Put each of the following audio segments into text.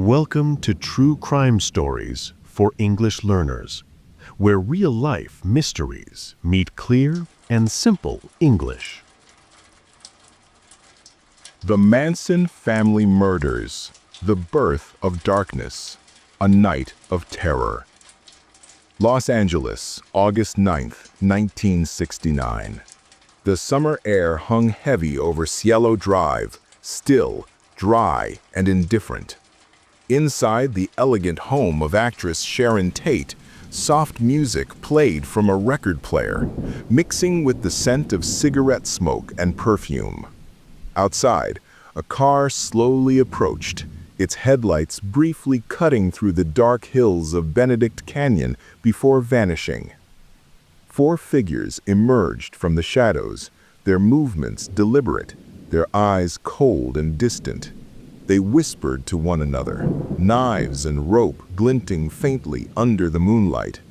Welcome to True Crime Stories for English Learners, where real-life mysteries meet clear and simple English. The Manson Family Murders, The Birth of Darkness, A Night of Terror. Los Angeles, August 9th, 1969. The summer air hung heavy over Cielo Drive, still, dry, and indifferent. Inside the elegant home of actress Sharon Tate, soft music played from a record player, mixing with the scent of cigarette smoke and perfume. Outside, a car slowly approached, its headlights briefly cutting through the dark hills of Benedict Canyon before vanishing. 4 figures emerged from the shadows, their movements deliberate, their eyes cold and distant. They whispered to one another, knives and rope glinting faintly under the moonlight.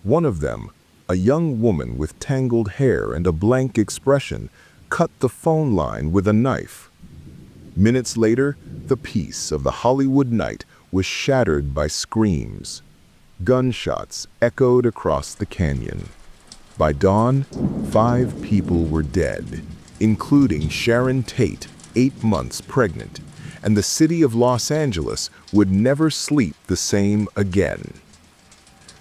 One of them, a young woman with tangled hair and a blank expression, cut the phone line with a knife. Minutes later, the peace of the Hollywood night was shattered by screams. Gunshots echoed across the canyon. By dawn, 5 people were dead, including Sharon Tate, 8 months pregnant, and the city of Los Angeles would never sleep the same again.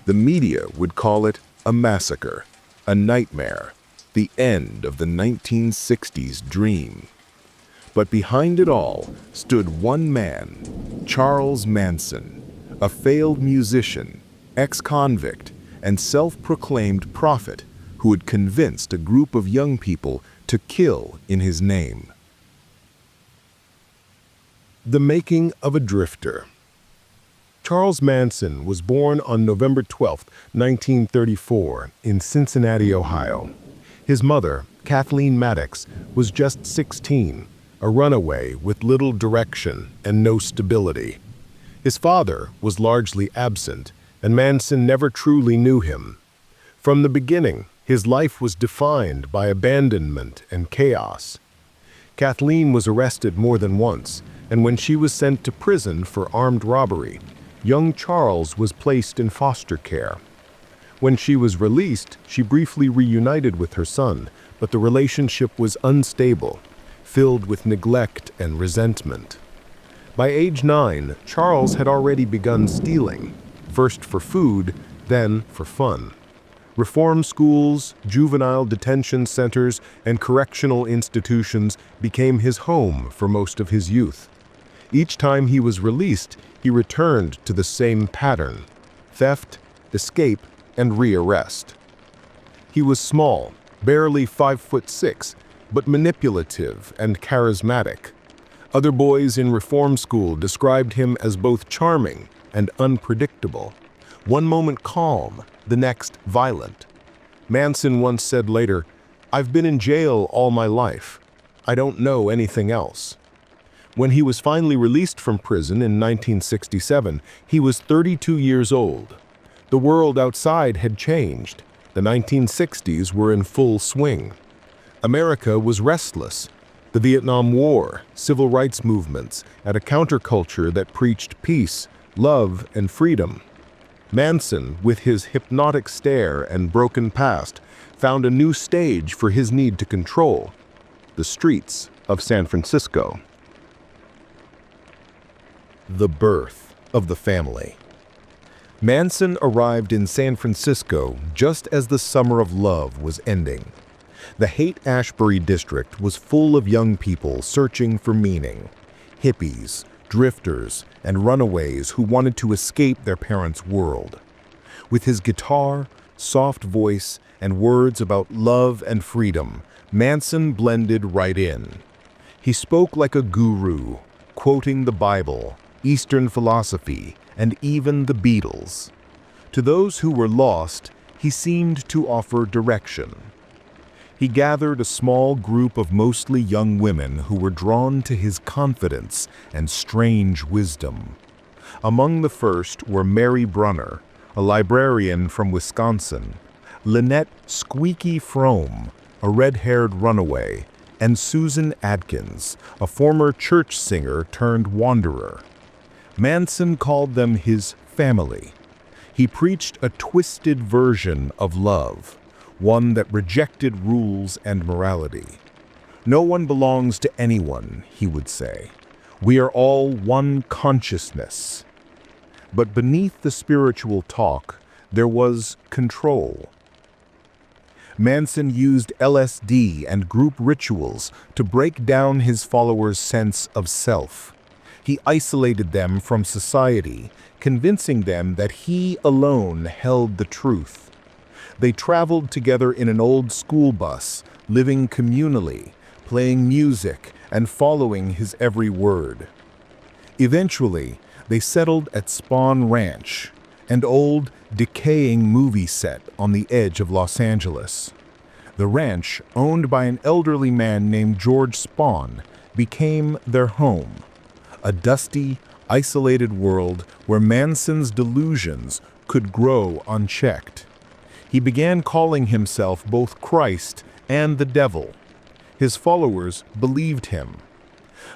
The media would call it a massacre, a nightmare, the end of the 1960s dream. But behind it all stood one man, Charles Manson, a failed musician, ex-convict, and self-proclaimed prophet who had convinced a group of young people to kill in his name. The making of a drifter. Charles Manson was born on November 12, 1934, in Cincinnati, Ohio. His mother, Kathleen Maddox, was just 16, a runaway with little direction and no stability. His father was largely absent, and Manson never truly knew him. From the beginning, his life was defined by abandonment and chaos. Kathleen was arrested more than once, and when she was sent to prison for armed robbery, young Charles was placed in foster care. When she was released, she briefly reunited with her son, but the relationship was unstable, filled with neglect and resentment. By age 9, Charles had already begun stealing, first for food, then for fun. Reform schools, juvenile detention centers, and correctional institutions became his home for most of his youth. Each time he was released, he returned to the same pattern: theft, escape, and rearrest. He was small, barely 5'6", but manipulative and charismatic. Other boys in reform school described him as both charming and unpredictable. One moment calm, the next violent. Manson once said later, "I've been in jail all my life. I don't know anything else." When he was finally released from prison in 1967, he was 32 years old. The world outside had changed. The 1960s were in full swing. America was restless. The Vietnam War, civil rights movements, and a counterculture that preached peace, love, and freedom. Manson, with his hypnotic stare and broken past, found a new stage for his need to control: the streets of San Francisco. The birth of the family. Manson arrived in San Francisco just as the summer of love was ending. The Haight-Ashbury district was full of young people searching for meaning: hippies, drifters, and runaways who wanted to escape their parents' world. With his guitar, soft voice, and words about love and freedom, Manson blended right in. He spoke like a guru, quoting the Bible, Eastern philosophy, and even the Beatles. To those who were lost, he seemed to offer direction. He gathered a small group of mostly young women who were drawn to his confidence and strange wisdom. Among the first were Mary Brunner, a librarian from Wisconsin, Lynette Squeaky Frome, a red-haired runaway, and Susan Adkins, a former church singer turned wanderer. Manson called them his family. He preached a twisted version of love, one that rejected rules and morality. No one belongs to anyone, he would say. We are all one consciousness. But beneath the spiritual talk, there was control. Manson used LSD and group rituals to break down his followers' sense of self. He isolated them from society, convincing them that he alone held the truth. They traveled together in an old school bus, living communally, playing music, and following his every word. Eventually, they settled at Spahn Ranch, an old, decaying movie set on the edge of Los Angeles. The ranch, owned by an elderly man named George Spahn, became their home, a dusty, isolated world where Manson's delusions could grow unchecked. He began calling himself both Christ and the devil. His followers believed him.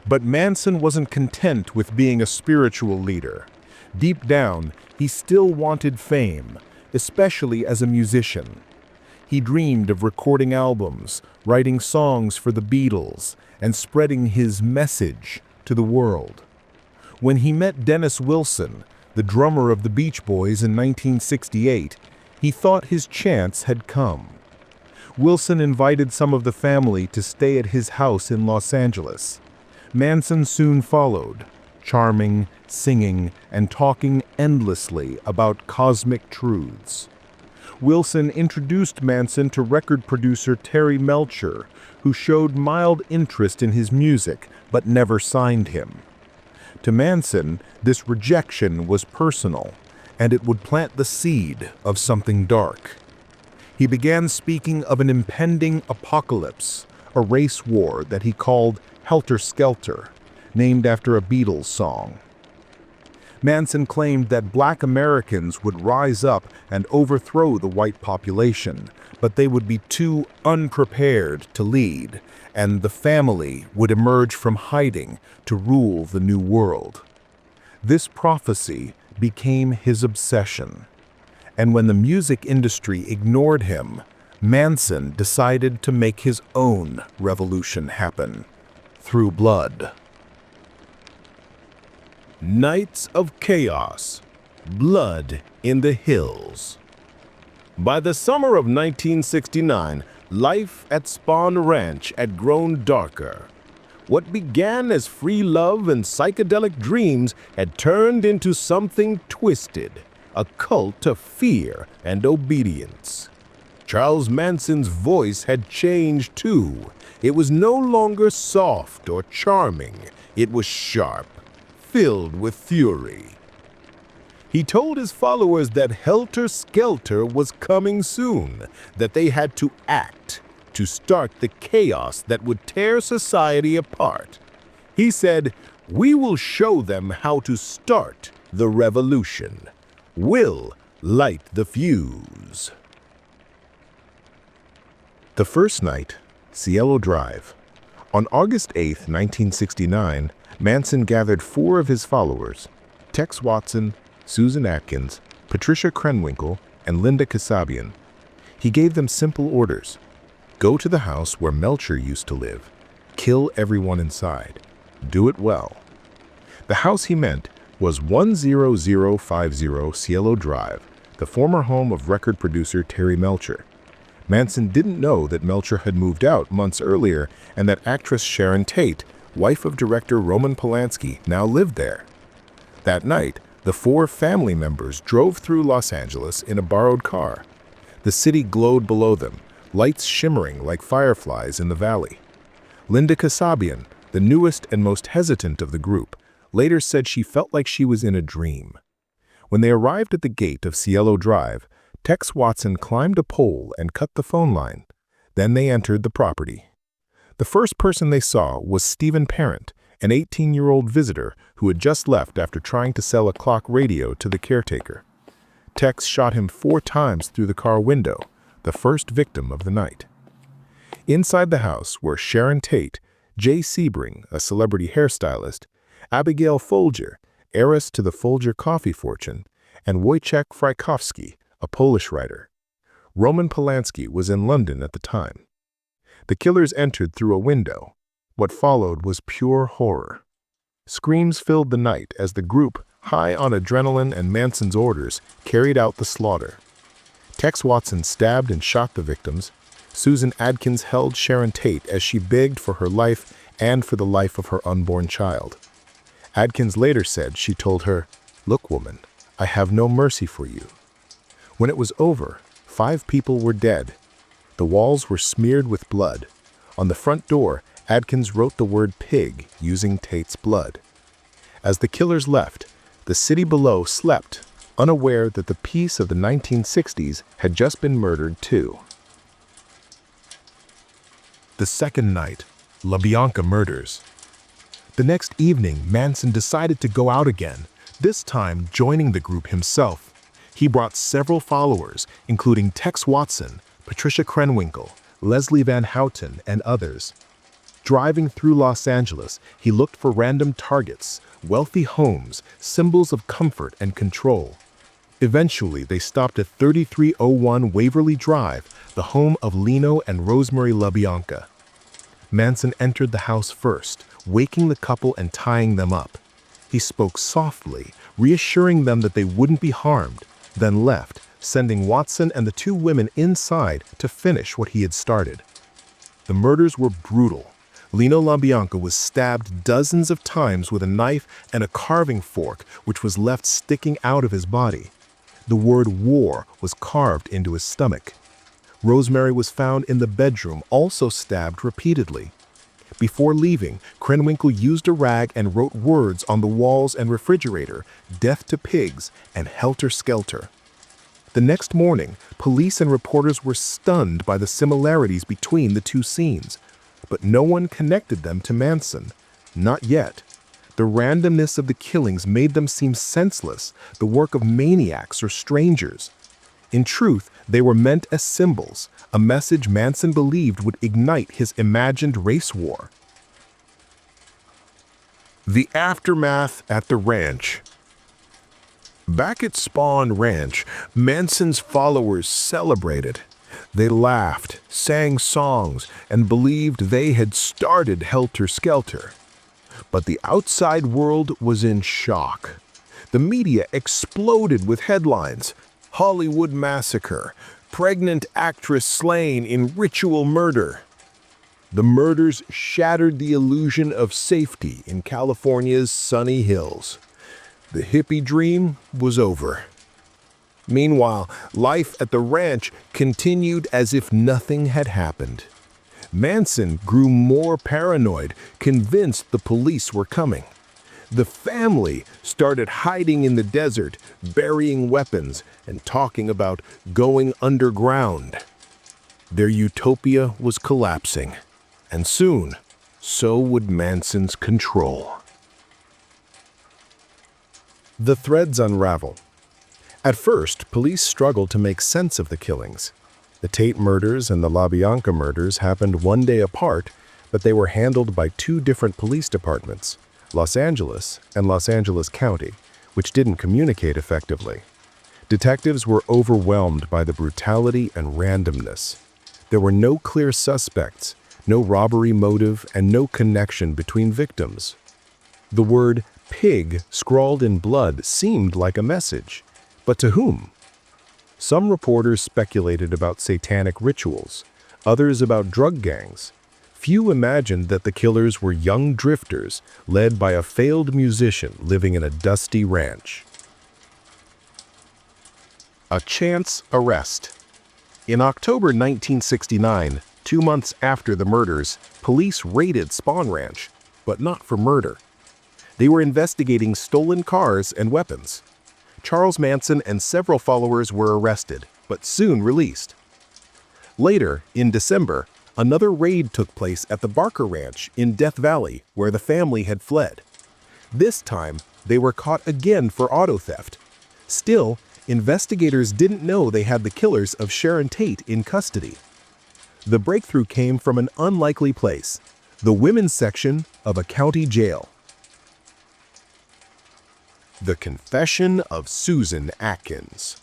But Manson wasn't content with being a spiritual leader. Deep down, he still wanted fame, especially as a musician. He dreamed of recording albums, writing songs for the Beatles, and spreading his message to the world. When he met Dennis Wilson, the drummer of the Beach Boys in 1968, he thought his chance had come. Wilson invited some of the family to stay at his house in Los Angeles. Manson soon followed, charming, singing, and talking endlessly about cosmic truths. Wilson introduced Manson to record producer Terry Melcher, who showed mild interest in his music but never signed him. To Manson, this rejection was personal, and it would plant the seed of something dark. He began speaking of an impending apocalypse, a race war that he called Helter Skelter, named after a Beatles song. Manson claimed that black Americans would rise up and overthrow the white population, but they would be too unprepared to lead, and the family would emerge from hiding to rule the new world. This prophecy became his obsession. And when the music industry ignored him, Manson decided to make his own revolution happen, through blood. Nights of Chaos, Blood in the Hills. By the summer of 1969, life at Spahn Ranch had grown darker. What began as free love and psychedelic dreams had turned into something twisted, a cult of fear and obedience. Charles Manson's voice had changed too. It was no longer soft or charming. It was sharp, filled with fury. He told his followers that Helter Skelter was coming soon, that they had to act to start the chaos that would tear society apart. He said, "We will show them how to start the revolution. We'll light the fuse." The first night, Cielo Drive. On August 8, 1969, Manson gathered 4 of his followers, Tex Watson, Susan Atkins, Patricia Krenwinkel, and Linda Kasabian. He gave them simple orders. Go to the house where Melcher used to live. Kill everyone inside. Do it well. The house he meant was 10050 Cielo Drive, the former home of record producer Terry Melcher. Manson didn't know that Melcher had moved out months earlier and that actress Sharon Tate, wife of director Roman Polanski, now lived there. That night, the 4 family members drove through Los Angeles in a borrowed car. The city glowed below them, lights shimmering like fireflies in the valley. Linda Kasabian, the newest and most hesitant of the group, later said she felt like she was in a dream. When they arrived at the gate of Cielo Drive, Tex Watson climbed a pole and cut the phone line. Then they entered the property. The first person they saw was Stephen Parent, an 18-year-old visitor who had just left after trying to sell a clock radio to the caretaker. Tex shot him 4 times through the car window, the first victim of the night. Inside the house were Sharon Tate, Jay Sebring, a celebrity hairstylist, Abigail Folger, heiress to the Folger coffee fortune, and Wojciech Frykowski, a Polish writer. Roman Polanski was in London at the time. The killers entered through a window. What followed was pure horror. Screams filled the night as the group, high on adrenaline and Manson's orders, carried out the slaughter. Tex Watson stabbed and shot the victims. Susan Adkins held Sharon Tate as she begged for her life and for the life of her unborn child. Adkins later said she told her, "Look, woman, I have no mercy for you." When it was over, 5 people were dead. The walls were smeared with blood. On the front door, Adkins wrote the word pig using Tate's blood. As the killers left, the city below slept, unaware that the peace of the 1960s had just been murdered too. The second night, LaBianca murders. The next evening, Manson decided to go out again, this time joining the group himself. He brought several followers, including Tex Watson, Patricia Krenwinkel, Leslie Van Houten, and others. Driving through Los Angeles, he looked for random targets, wealthy homes, symbols of comfort and control. Eventually, they stopped at 3301 Waverly Drive, the home of Lino and Rosemary LaBianca. Manson entered the house first, waking the couple and tying them up. He spoke softly, reassuring them that they wouldn't be harmed, then left, sending Watson and the 2 women inside to finish what he had started. The murders were brutal. Lino LaBianca was stabbed dozens of times with a knife and a carving fork, which was left sticking out of his body. The word war was carved into his stomach. Rosemary was found in the bedroom, also stabbed repeatedly. Before leaving, Krenwinkel used a rag and wrote words on the walls and refrigerator, "Death to pigs" and "Helter Skelter." The next morning, police and reporters were stunned by the similarities between the 2 scenes, but no one connected them to Manson. Not yet. The randomness of the killings made them seem senseless, the work of maniacs or strangers. In truth, they were meant as symbols, a message Manson believed would ignite his imagined race war. The aftermath at the ranch. Back at Spawn Ranch, Manson's followers celebrated. They laughed, sang songs, and believed they had started Helter Skelter. But the outside world was in shock. The media exploded with headlines: Hollywood Massacre, Pregnant Actress Slain in Ritual Murder. The murders shattered the illusion of safety in California's sunny hills. The hippie dream was over. Meanwhile, life at the ranch continued as if nothing had happened. Manson grew more paranoid, convinced the police were coming. The family started hiding in the desert, burying weapons, and talking about going underground. Their utopia was collapsing, and soon, so would Manson's control. The threads unravel. At first, police struggled to make sense of the killings. The Tate murders and the LaBianca murders happened one day apart, but they were handled by 2 different police departments, Los Angeles and Los Angeles County, which didn't communicate effectively. Detectives were overwhelmed by the brutality and randomness. There were no clear suspects, no robbery motive, and no connection between victims. The word pig scrawled in blood seemed like a message, but to whom? Some reporters speculated about satanic rituals, others about drug gangs. Few imagined that the killers were young drifters led by a failed musician living in a dusty ranch. A chance arrest. In October 1969, 2 months after the murders, police raided Spawn Ranch, but not for murder. They were investigating stolen cars and weapons. Charles Manson and several followers were arrested, but soon released. Later, in December, another raid took place at the Barker Ranch in Death Valley, where the family had fled. This time, they were caught again for auto theft. Still, investigators didn't know they had the killers of Sharon Tate in custody. The breakthrough came from an unlikely place, the women's section of a county jail. The Confession of Susan Atkins.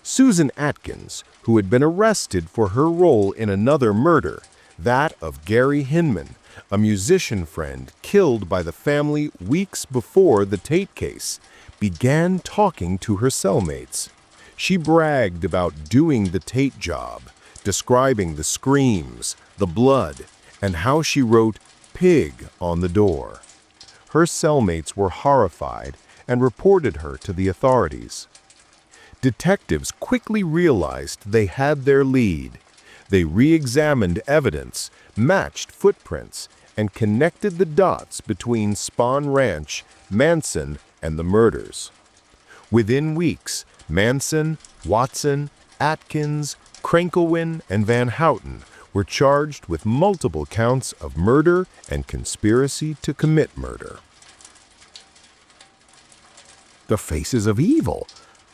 Susan Atkins, who had been arrested for her role in another murder, that of Gary Hinman, a musician friend killed by the family weeks before the Tate case, began talking to her cellmates. She bragged about doing the Tate job, describing the screams, the blood, and how she wrote "pig" on the door. Her cellmates were horrified and reported her to the authorities. Detectives quickly realized they had their lead. They re-examined evidence, matched footprints, and connected the dots between Spahn Ranch, Manson, and the murders. Within weeks, Manson, Watson, Atkins, Krenkelwin, and Van Houten were charged with multiple counts of murder and conspiracy to commit murder. The faces of evil.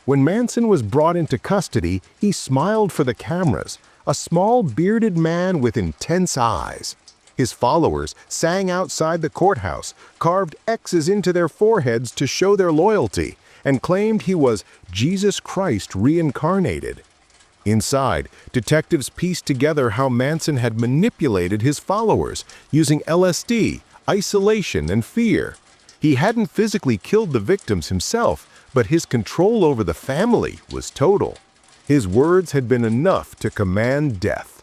When Manson was brought into custody, he smiled for the cameras, a small bearded man with intense eyes. His followers sang outside the courthouse, carved X's into their foreheads to show their loyalty, and claimed he was Jesus Christ reincarnated. Inside, detectives pieced together how Manson had manipulated his followers using LSD, isolation, and fear. He hadn't physically killed the victims himself, but his control over the family was total. His words had been enough to command death.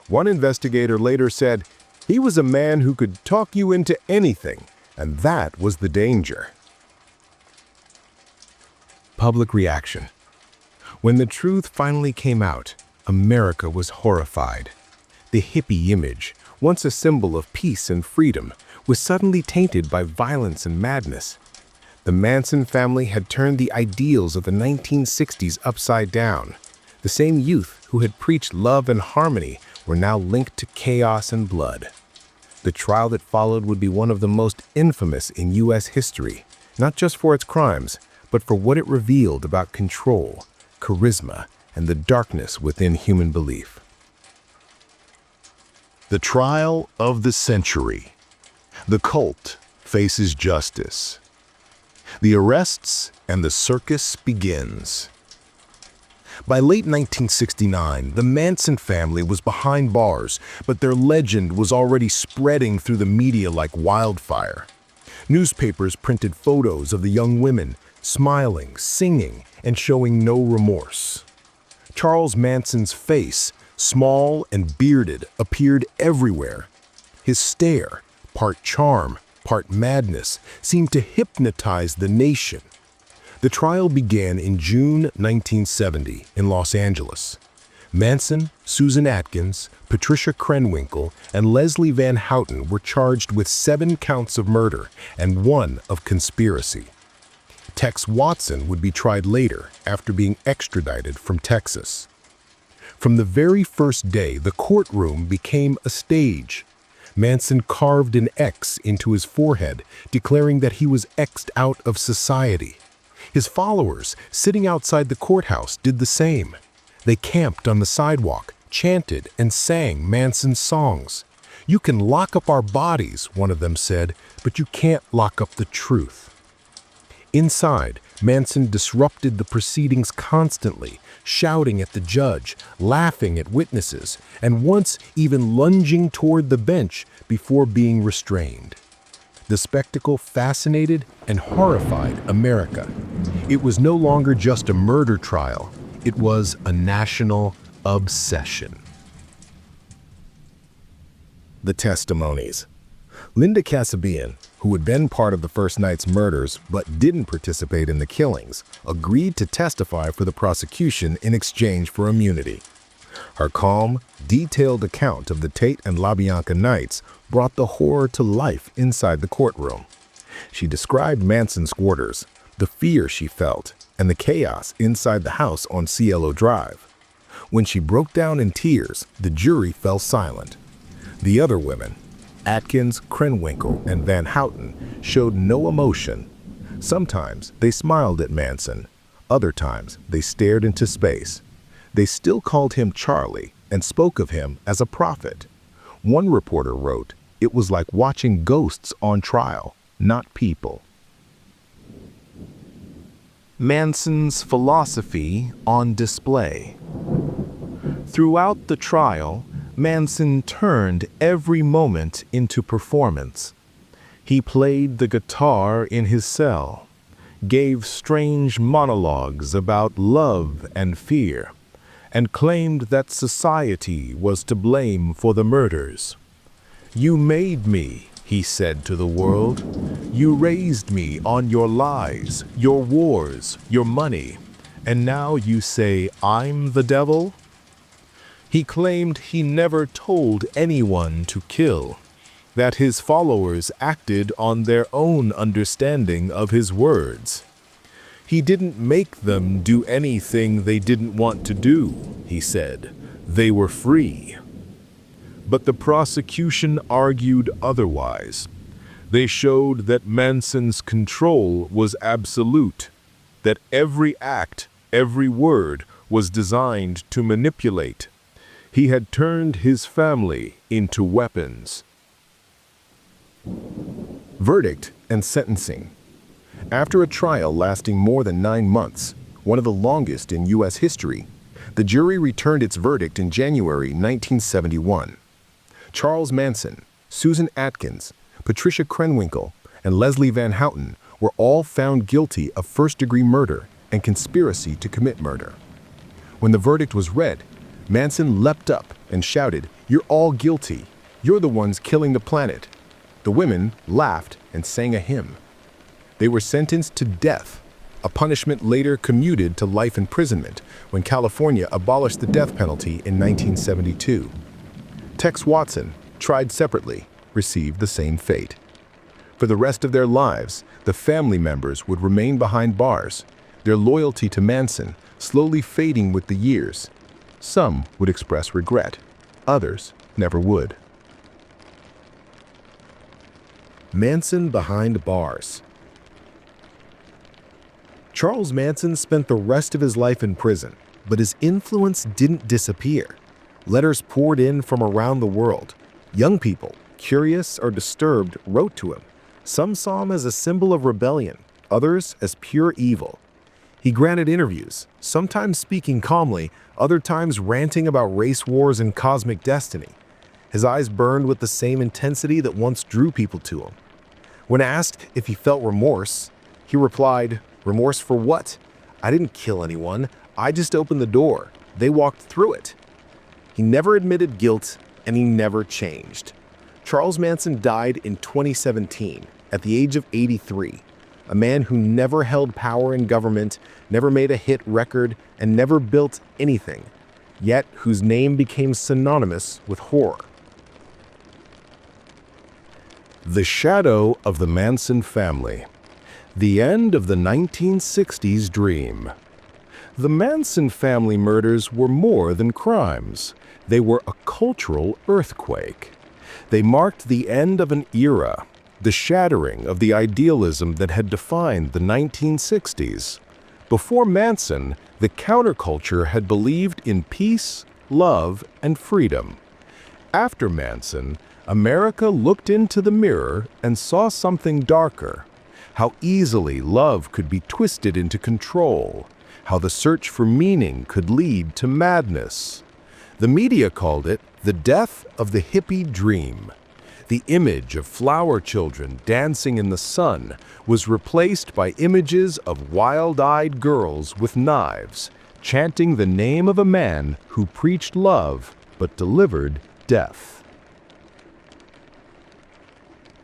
One investigator later said, "He was a man who could talk you into anything, and that was the danger." Public reaction. When the truth finally came out, America was horrified. The hippie image, once a symbol of peace and freedom, was suddenly tainted by violence and madness. The Manson family had turned the ideals of the 1960s upside down. The same youth who had preached love and harmony were now linked to chaos and blood. The trial that followed would be one of the most infamous in U.S. history, not just for its crimes, but for what it revealed about control, charisma, and the darkness within human belief. The trial of the century. The cult faces justice. The arrests and the circus begins. By late 1969, the Manson family was behind bars, but their legend was already spreading through the media like wildfire. Newspapers printed photos of the young women, smiling, singing, and showing no remorse. Charles Manson's face, small and bearded, appeared everywhere. His stare, part charm, part madness, seemed to hypnotize the nation. The trial began in June 1970 in Los Angeles. Manson, Susan Atkins, Patricia Krenwinkel, and Leslie Van Houten were charged with 7 counts of murder and 1 of conspiracy. Tex Watson would be tried later after being extradited from Texas. From the very first day, the courtroom became a stage. Manson carved an X into his forehead, declaring that he was X'd out of society. His followers, sitting outside the courthouse, did the same. They camped on the sidewalk, chanted, and sang Manson's songs. "You can lock up our bodies," one of them said, "but you can't lock up the truth." Inside, Manson disrupted the proceedings constantly, shouting at the judge, laughing at witnesses, and once even lunging toward the bench before being restrained. The spectacle fascinated and horrified America. It was no longer just a murder trial. It was a national obsession. The testimonies. Linda Kasabian, who had been part of the first night's murders but didn't participate in the killings, agreed to testify for the prosecution in exchange for immunity. Her calm, detailed account of the Tate and LaBianca nights brought the horror to life inside the courtroom. She described Manson's quarters, the fear she felt, and the chaos inside the house on Cielo Drive. When she broke down in tears, the jury fell silent. The other women, Atkins, Krenwinkel, and Van Houten, showed no emotion. Sometimes they smiled at Manson. Other times they stared into space. They still called him Charlie and spoke of him as a prophet. One reporter wrote, "It was like watching ghosts on trial, not people." Manson's philosophy on display. Throughout the trial, Manson turned every moment into performance. He played the guitar in his cell, gave strange monologues about love and fear, and claimed that society was to blame for the murders. "You made me," he said to the world. "You raised me on your lies, your wars, your money, and now you say I'm the devil?" He claimed he never told anyone to kill, that his followers acted on their own understanding of his words. He didn't make them do anything they didn't want to do, he said. They were free. But the prosecution argued otherwise. They showed that Manson's control was absolute, that every act, every word was designed to manipulate. He had turned his family into weapons. Verdict and sentencing. After a trial lasting more than 9 months, one of the longest in U.S. history, the jury returned its verdict in January 1971. Charles Manson, Susan Atkins, Patricia Krenwinkel, and Leslie Van Houten were all found guilty of first-degree murder and conspiracy to commit murder. When the verdict was read, Manson leapt up and shouted, "You're all guilty. You're the ones killing the planet." The women laughed and sang a hymn. They were sentenced to death, a punishment later commuted to life imprisonment when California abolished the death penalty in 1972. Tex Watson, tried separately, received the same fate. For the rest of their lives, the family members would remain behind bars, their loyalty to Manson slowly fading with the years. Some would express regret, others never would. Manson behind bars. Charles Manson spent the rest of his life in prison, but his influence didn't disappear. Letters poured in from around the world. Young people, curious or disturbed, wrote to him. Some saw him as a symbol of rebellion, others as pure evil. He granted interviews, sometimes speaking calmly, other times ranting about race wars and cosmic destiny. His eyes burned with the same intensity that once drew people to him. When asked if he felt remorse, he replied, "Remorse for what? I didn't kill anyone. I just opened the door. They walked through it." He never admitted guilt, and he never changed. Charles Manson died in 2017 at the age of 83, a man who never held power in government, never made a hit record, and never built anything, yet whose name became synonymous with horror. The shadow of the Manson family. The end of the 1960s dream. The Manson family murders were more than crimes. They were a cultural earthquake. They marked the end of an era, the shattering of the idealism that had defined the 1960s. Before Manson, the counterculture had believed in peace, love, and freedom. After Manson, America looked into the mirror and saw something darker. How easily love could be twisted into control. How the search for meaning could lead to madness. The media called it the death of the hippie dream. The image of flower children dancing in the sun was replaced by images of wild-eyed girls with knives, chanting the name of a man who preached love but delivered death.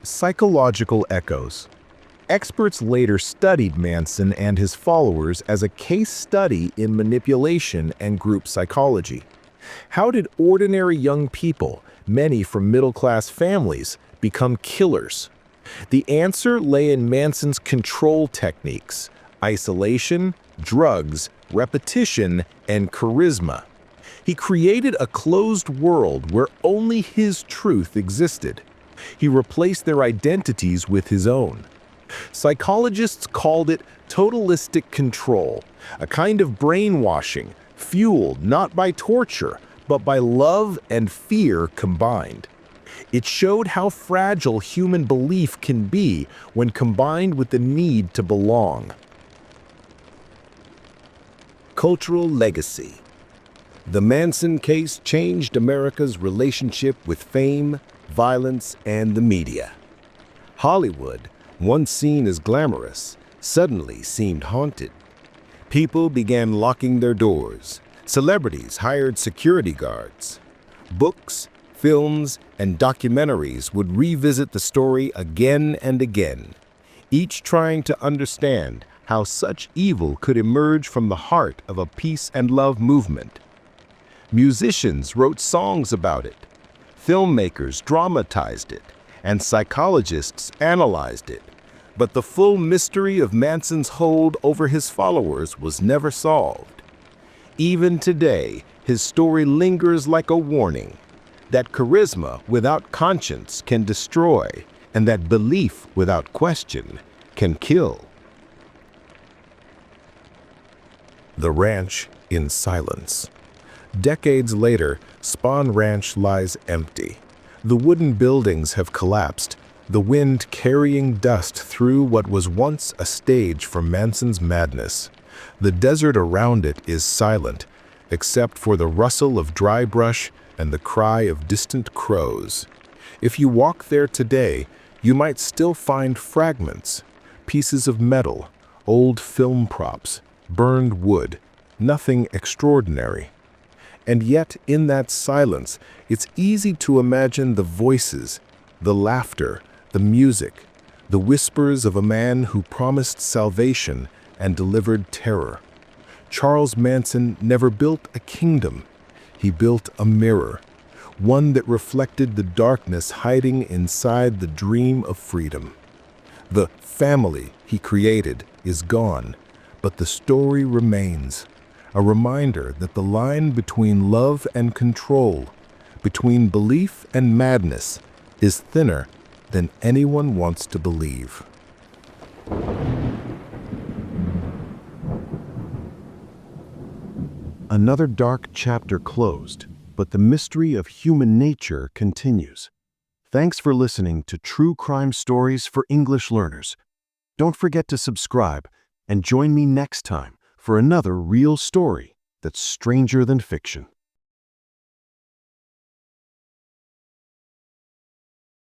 Psychological echoes. Experts later studied Manson and his followers as a case study in manipulation and group psychology. How did ordinary young people, many from middle-class families, become killers? The answer lay in Manson's control techniques: isolation, drugs, repetition, and charisma. He created a closed world where only his truth existed. He replaced their identities with his own. Psychologists called it totalistic control, a kind of brainwashing, fueled not by torture, but by love and fear combined. It showed how fragile human belief can be when combined with the need to belong. Cultural legacy. The Manson case changed America's relationship with fame, violence, and the media. Hollywood, once seen as glamorous, suddenly seemed haunted. People began locking their doors. Celebrities hired security guards. Books, films, and documentaries would revisit the story again and again, each trying to understand how such evil could emerge from the heart of a peace and love movement. Musicians wrote songs about it, filmmakers dramatized it, and psychologists analyzed it. But the full mystery of Manson's hold over his followers was never solved. Even today, his story lingers like a warning that charisma without conscience can destroy, and that belief without question can kill. The ranch in silence. Decades later, Spahn Ranch lies empty. The wooden buildings have collapsed, the wind carrying dust through what was once a stage for Manson's madness. The desert around it is silent, except for the rustle of dry brush and the cry of distant crows. If you walk there today, you might still find fragments, pieces of metal, old film props, burned wood, nothing extraordinary. And yet, in that silence, it's easy to imagine the voices, the laughter, the music, the whispers of a man who promised salvation and delivered terror. Charles Manson never built a kingdom. He built a mirror, one that reflected the darkness hiding inside the dream of freedom. The family he created is gone, but the story remains. A reminder that the line between love and control, between belief and madness, is thinner than anyone wants to believe. Another dark chapter closed, but the mystery of human nature continues. Thanks for listening to True Crime Stories for English Learners. Don't forget to subscribe and join me next time for another real story that's stranger than fiction.